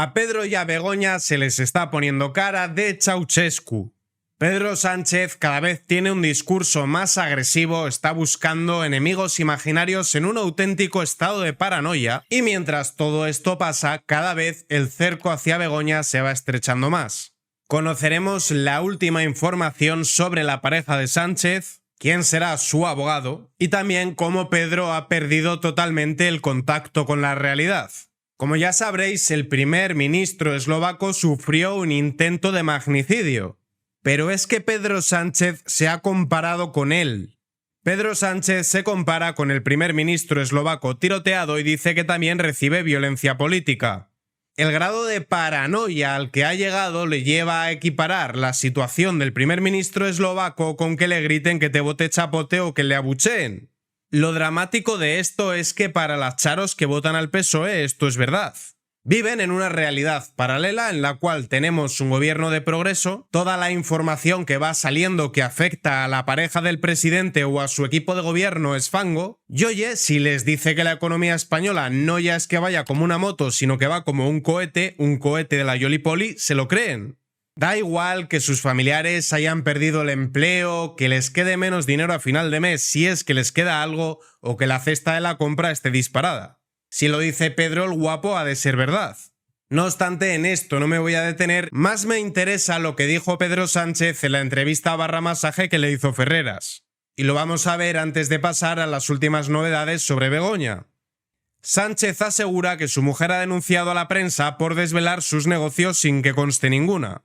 A Pedro y a Begoña se les está poniendo cara de Ceausescu. Pedro Sánchez cada vez tiene un discurso más agresivo, está buscando enemigos imaginarios en un auténtico estado de paranoia, y mientras todo esto pasa, cada vez el cerco hacia Begoña se va estrechando más. Conoceremos la última información sobre la pareja de Sánchez, quién será su abogado, y también cómo Pedro ha perdido totalmente el contacto con la realidad. Como ya sabréis, el primer ministro eslovaco sufrió un intento de magnicidio. Pero es que Pedro Sánchez se ha comparado con él. Pedro Sánchez se compara con el primer ministro eslovaco tiroteado y dice que también recibe violencia política. El grado de paranoia al que ha llegado le lleva a equiparar la situación del primer ministro eslovaco con que le griten que te bote chapote o que le abucheen. Lo dramático de esto es que para las charos que votan al PSOE esto es verdad. Viven en una realidad paralela en la cual tenemos un gobierno de progreso, toda la información que va saliendo que afecta a la pareja del presidente o a su equipo de gobierno es fango, y oye, si les dice que la economía española no ya es que vaya como una moto, sino que va como un cohete de la Yoli-Poli, se lo creen. Da igual que sus familiares hayan perdido el empleo, que les quede menos dinero a final de mes si es que les queda algo, o que la cesta de la compra esté disparada. Si lo dice Pedro el Guapo ha de ser verdad. No obstante, en esto no me voy a detener, más me interesa lo que dijo Pedro Sánchez en la entrevista barra masaje que le hizo Ferreras. Y lo vamos a ver antes de pasar a las últimas novedades sobre Begoña. Sánchez asegura que su mujer ha denunciado a la prensa por desvelar sus negocios sin que conste ninguna.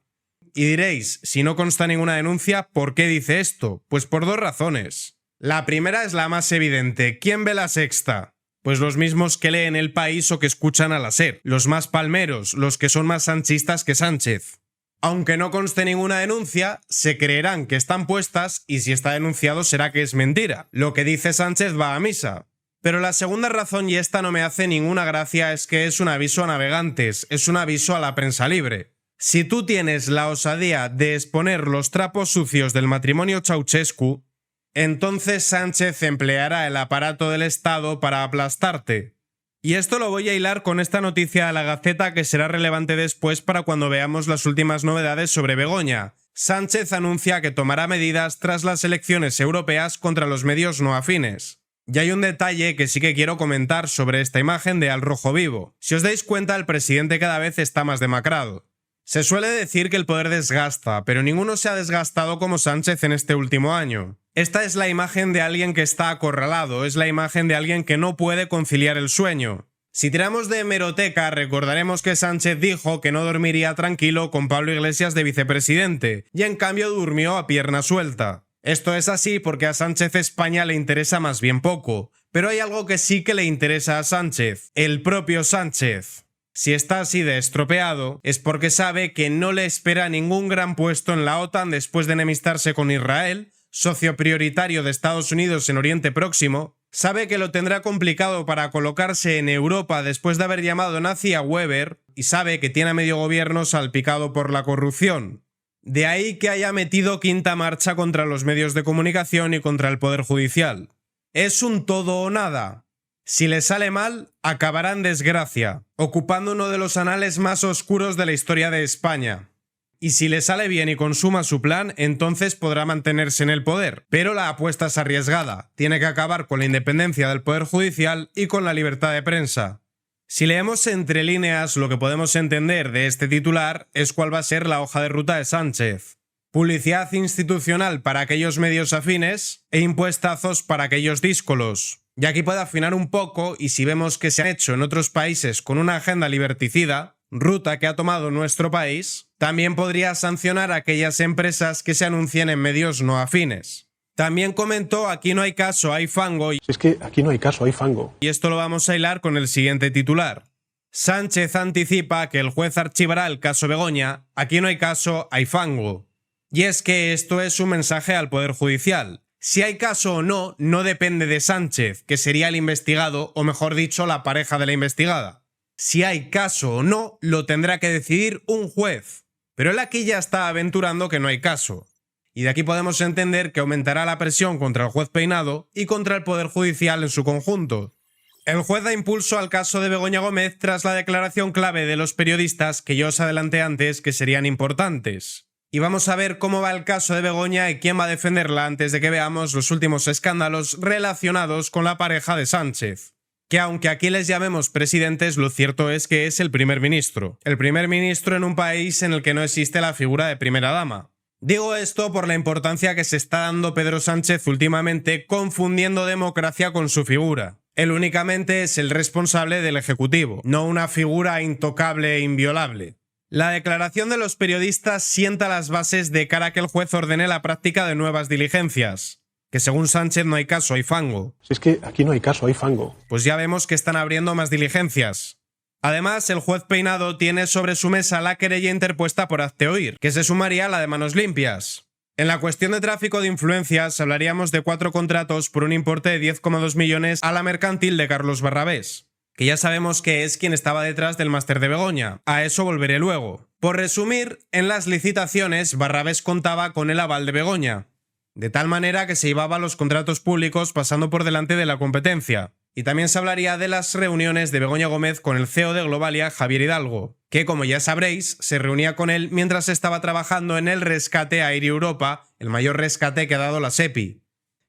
Y diréis, si no consta ninguna denuncia, ¿por qué dice esto? Pues por dos razones. La primera es la más evidente. ¿Quién ve La Sexta? Pues los mismos que leen El País o que escuchan a la SER, los más palmeros, los que son más sanchistas que Sánchez. Aunque no conste ninguna denuncia, se creerán que están puestas y si está denunciado será que es mentira. Lo que dice Sánchez va a misa. Pero la segunda razón, y esta no me hace ninguna gracia, es que es un aviso a navegantes, es un aviso a la prensa libre. Si tú tienes la osadía de exponer los trapos sucios del matrimonio Ceausescu, entonces Sánchez empleará el aparato del Estado para aplastarte. Y esto lo voy a hilar con esta noticia de la Gaceta que será relevante después para cuando veamos las últimas novedades sobre Begoña. Sánchez anuncia que tomará medidas tras las elecciones europeas contra los medios no afines. Y hay un detalle que sí que quiero comentar sobre esta imagen de Al Rojo Vivo. Si os dais cuenta, el presidente cada vez está más demacrado. Se suele decir que el poder desgasta, pero ninguno se ha desgastado como Sánchez en este último año. Esta es la imagen de alguien que está acorralado, es la imagen de alguien que no puede conciliar el sueño. Si tiramos de hemeroteca, recordaremos que Sánchez dijo que no dormiría tranquilo con Pablo Iglesias de vicepresidente, y en cambio durmió a pierna suelta. Esto es así porque a Sánchez España le interesa más bien poco, pero hay algo que sí que le interesa a Sánchez, el propio Sánchez. Si está así de estropeado, es porque sabe que no le espera ningún gran puesto en la OTAN después de enemistarse con Israel, socio prioritario de Estados Unidos en Oriente Próximo, sabe que lo tendrá complicado para colocarse en Europa después de haber llamado nazi a Weber, y sabe que tiene a medio gobierno salpicado por la corrupción. De ahí que haya metido quinta marcha contra los medios de comunicación y contra el Poder Judicial. Es un todo o nada. Si le sale mal, acabará en desgracia, ocupando uno de los anales más oscuros de la historia de España. Y si le sale bien y consuma su plan, entonces podrá mantenerse en el poder. Pero la apuesta es arriesgada. Tiene que acabar con la independencia del Poder Judicial y con la libertad de prensa. Si leemos entre líneas, lo que podemos entender de este titular es cuál va a ser la hoja de ruta de Sánchez. Publicidad institucional para aquellos medios afines e impuestazos para aquellos díscolos. Y aquí puede afinar un poco, y si vemos que se han hecho en otros países con una agenda liberticida, ruta que ha tomado nuestro país, también podría sancionar a aquellas empresas que se anuncien en medios no afines. También comentó: aquí no hay caso, hay fango. Es que aquí no hay caso, hay fango. Y esto lo vamos a hilar con el siguiente titular. Sánchez anticipa que el juez archivará el caso Begoña, aquí no hay caso, hay fango. Y es que esto es un mensaje al Poder Judicial. Si hay caso o no, no depende de Sánchez, que sería el investigado, o mejor dicho, la pareja de la investigada. Si hay caso o no, lo tendrá que decidir un juez. Pero él aquí ya está aventurando que no hay caso. Y de aquí podemos entender que aumentará la presión contra el juez Peinado y contra el Poder Judicial en su conjunto. El juez da impulso al caso de Begoña Gómez tras la declaración clave de los periodistas que yo os adelanté antes que serían importantes. Y vamos a ver cómo va el caso de Begoña y quién va a defenderla antes de que veamos los últimos escándalos relacionados con la pareja de Sánchez. Que aunque aquí les llamemos presidentes, lo cierto es que es el primer ministro. El primer ministro en un país en el que no existe la figura de primera dama. Digo esto por la importancia que se está dando Pedro Sánchez últimamente, confundiendo democracia con su figura. Él únicamente es el responsable del Ejecutivo, no una figura intocable e inviolable. La declaración de los periodistas sienta las bases de cara a que el juez ordene la práctica de nuevas diligencias. Que según Sánchez no hay caso, hay fango. Si es que aquí no hay caso, hay fango. Pues ya vemos que están abriendo más diligencias. Además, el juez Peinado tiene sobre su mesa la querella interpuesta por hazte oír, que se sumaría a la de manos limpias. En la cuestión de tráfico de influencias hablaríamos de 4 contratos por un importe de 10,2 millones a la mercantil de Carlos Barrabés, que ya sabemos que es quien estaba detrás del máster de Begoña. A eso volveré luego. Por resumir, en las licitaciones Barrabés contaba con el aval de Begoña, de tal manera que se llevaba los contratos públicos pasando por delante de la competencia. Y también se hablaría de las reuniones de Begoña Gómez con el CEO de Globalia, Javier Hidalgo, que como ya sabréis, se reunía con él mientras estaba trabajando en el rescate Air Europa, el mayor rescate que ha dado la SEPI.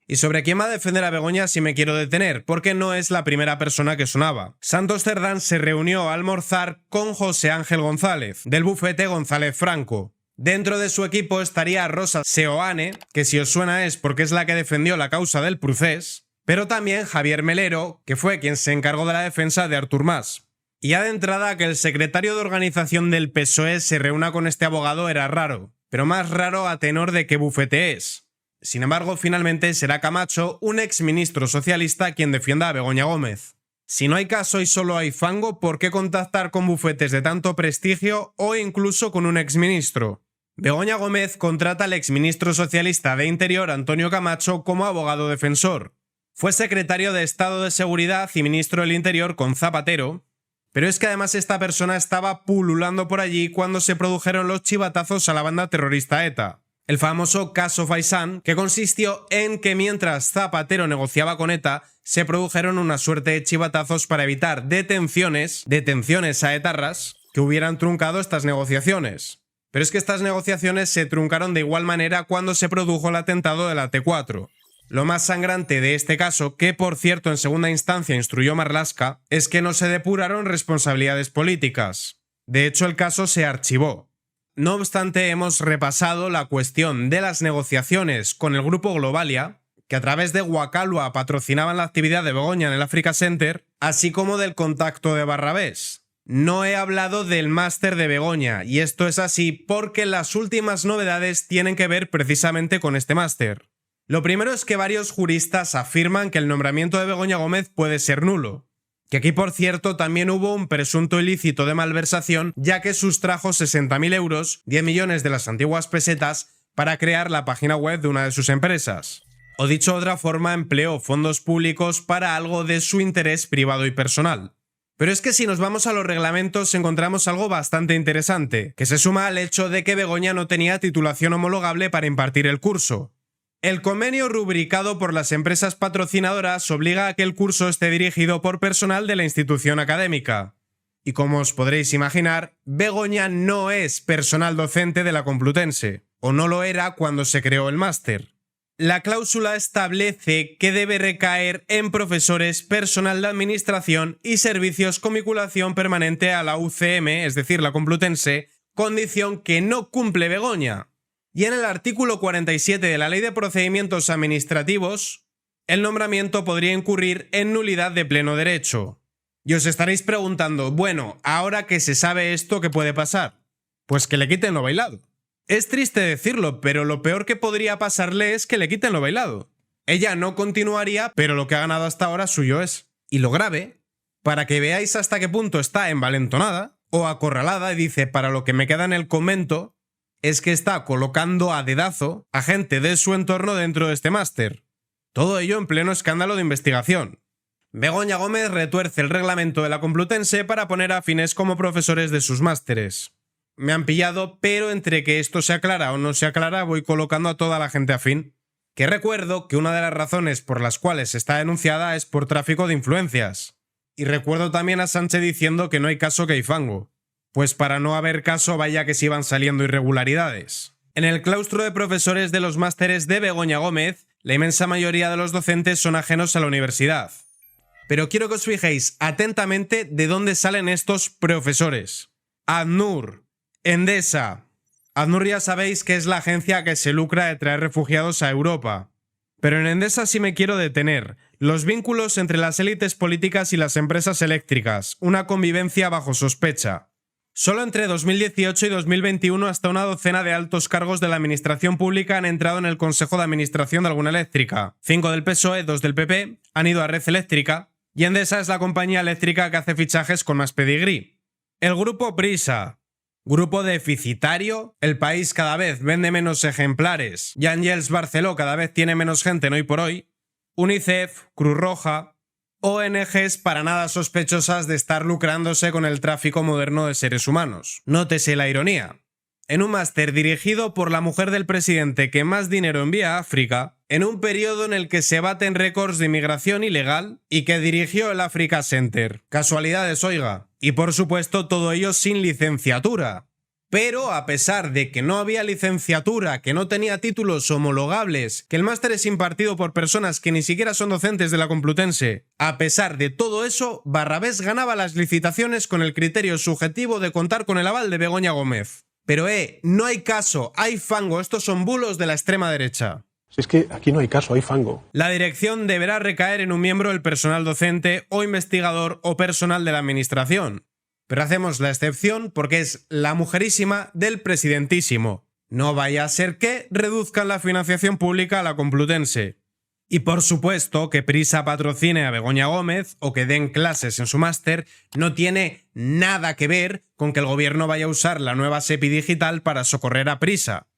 Y sobre quién va a defender a Begoña sí me quiero detener, porque no es la primera persona que sonaba. Santos Cerdán se reunió a almorzar con José Ángel González, del bufete González Franco. Dentro de su equipo estaría Rosa Seoane, que si os suena es porque es la que defendió la causa del Procés, pero también Javier Melero, que fue quien se encargó de la defensa de Artur Mas. Y ya de entrada que el secretario de organización del PSOE se reúna con este abogado era raro, pero más raro a tenor de qué bufete es. Sin embargo, finalmente será Camacho, un exministro socialista, quien defienda a Begoña Gómez. Si no hay caso y solo hay fango, ¿por qué contactar con bufetes de tanto prestigio o incluso con un exministro? Begoña Gómez contrata al exministro socialista de Interior, Antonio Camacho, como abogado defensor. Fue secretario de Estado de Seguridad y ministro del Interior con Zapatero, pero es que además esta persona estaba pululando por allí cuando se produjeron los chivatazos a la banda terrorista ETA. El famoso caso Faisán, que consistió en que mientras Zapatero negociaba con ETA, se produjeron una suerte de chivatazos para evitar detenciones a etarras que hubieran truncado estas negociaciones. Pero es que estas negociaciones se truncaron de igual manera cuando se produjo el atentado de la T4. Lo más sangrante de este caso, que por cierto en segunda instancia instruyó Marlaska, es que no se depuraron responsabilidades políticas. De hecho, el caso se archivó. No obstante, hemos repasado la cuestión de las negociaciones con el grupo Globalia, que a través de Wakalua patrocinaban la actividad de Begoña en el Africa Center, así como del contacto de Barrabés. No he hablado del máster de Begoña, y esto es así porque las últimas novedades tienen que ver precisamente con este máster. Lo primero es que varios juristas afirman que el nombramiento de Begoña Gómez puede ser nulo. Que aquí, por cierto, también hubo un presunto ilícito de malversación, ya que sustrajo 60.000 euros, 10 millones de las antiguas pesetas, para crear la página web de una de sus empresas. O dicho de otra forma, empleó fondos públicos para algo de su interés privado y personal. Pero es que si nos vamos a los reglamentos encontramos algo bastante interesante, que se suma al hecho de que Begoña no tenía titulación homologable para impartir el curso. El convenio rubricado por las empresas patrocinadoras obliga a que el curso esté dirigido por personal de la institución académica. Y como os podréis imaginar, Begoña no es personal docente de la Complutense, o no lo era cuando se creó el máster. La cláusula establece que debe recaer en profesores, personal de administración y servicios con vinculación permanente a la UCM, es decir, la Complutense, condición que no cumple Begoña. Y en el artículo 47 de la Ley de Procedimientos Administrativos, el nombramiento podría incurrir en nulidad de pleno derecho. Y os estaréis preguntando, bueno, ahora que se sabe esto, ¿qué puede pasar? Pues que le quiten lo bailado. Es triste decirlo, pero lo peor que podría pasarle es que le quiten lo bailado. Ella no continuaría, pero lo que ha ganado hasta ahora suyo es. Y lo grave, para que veáis hasta qué punto está envalentonada o acorralada, y dice, para lo que me queda en el convento, es que está colocando a dedazo a gente de su entorno dentro de este máster. Todo ello en pleno escándalo de investigación. Begoña Gómez retuerce el reglamento de la Complutense para poner a afines como profesores de sus másteres. Me han pillado, pero entre que esto se aclara o no se aclara voy colocando a toda la gente afín. Que recuerdo que una de las razones por las cuales está denunciada es por tráfico de influencias. Y recuerdo también a Sánchez diciendo que no hay caso que hay fango. Pues para no haber caso, vaya que se iban saliendo irregularidades. En el claustro de profesores de los másteres de Begoña Gómez, la inmensa mayoría de los docentes son ajenos a la universidad. Pero quiero que os fijéis atentamente de dónde salen estos profesores. ACNUR, Endesa. ACNUR ya sabéis que es la agencia que se lucra de traer refugiados a Europa. Pero en Endesa sí me quiero detener. Los vínculos entre las élites políticas y las empresas eléctricas. Una convivencia bajo sospecha. Solo entre 2018 y 2021 hasta una docena de altos cargos de la administración pública han entrado en el Consejo de Administración de alguna eléctrica. 5 del PSOE, 2 del PP, han ido a Red Eléctrica, y Endesa es la compañía eléctrica que hace fichajes con más pedigrí. El grupo Prisa. Grupo deficitario, el país cada vez vende menos ejemplares y Àngels Barceló cada vez tiene menos gente en Hoy por Hoy. UNICEF, Cruz Roja, ONGs para nada sospechosas de estar lucrándose con el tráfico moderno de seres humanos. Nótese la ironía. En un máster dirigido por la mujer del presidente que más dinero envía a África, en un periodo en el que se baten récords de inmigración ilegal y que dirigió el Africa Center. Casualidades, oiga. Y por supuesto todo ello sin licenciatura. Pero a pesar de que no había licenciatura, que no tenía títulos homologables, que el máster es impartido por personas que ni siquiera son docentes de la Complutense, a pesar de todo eso, Barrabés ganaba las licitaciones con el criterio subjetivo de contar con el aval de Begoña Gómez. Pero no hay caso, hay fango, estos son bulos de la extrema derecha. Si es que aquí no hay caso, hay fango. La dirección deberá recaer en un miembro del personal docente o investigador o personal de la administración. Pero hacemos la excepción porque es la mujerísima del presidentísimo. No vaya a ser que reduzcan la financiación pública a la Complutense. Y por supuesto que Prisa patrocine a Begoña Gómez o que den clases en su máster no tiene nada que ver con que el gobierno vaya a usar la nueva SEPI digital para socorrer a Prisa.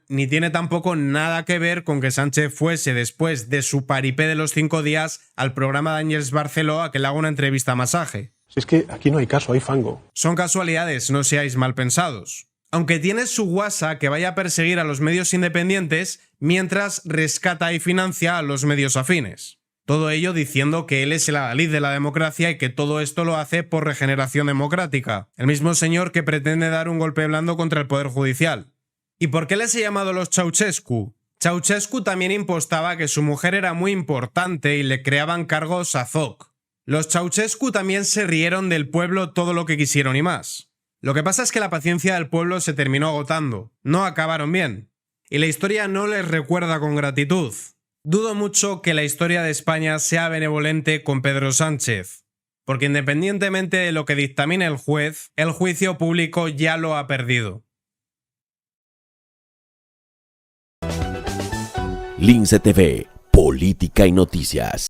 Ni tiene tampoco nada que ver con que Sánchez fuese después de su paripé de los 5 días al programa de Àngels Barceló a que le haga una entrevista a masaje. Si es que aquí no hay caso, hay fango. Son casualidades, no seáis mal pensados. Aunque tiene su guasa que vaya a perseguir a los medios independientes mientras rescata y financia a los medios afines. Todo ello diciendo que él es el adalid de la democracia y que todo esto lo hace por regeneración democrática. El mismo señor que pretende dar un golpe blando contra el Poder Judicial. ¿Y por qué les he llamado los Ceausescu? Ceausescu también impostaba que su mujer era muy importante y le creaban cargos a ZOC. Los Ceausescu también se rieron del pueblo todo lo que quisieron y más. Lo que pasa es que la paciencia del pueblo se terminó agotando. No acabaron bien. Y la historia no les recuerda con gratitud. Dudo mucho que la historia de España sea benevolente con Pedro Sánchez. Porque independientemente de lo que dictamine el juez, el juicio público ya lo ha perdido. Lince TV, Política y Noticias.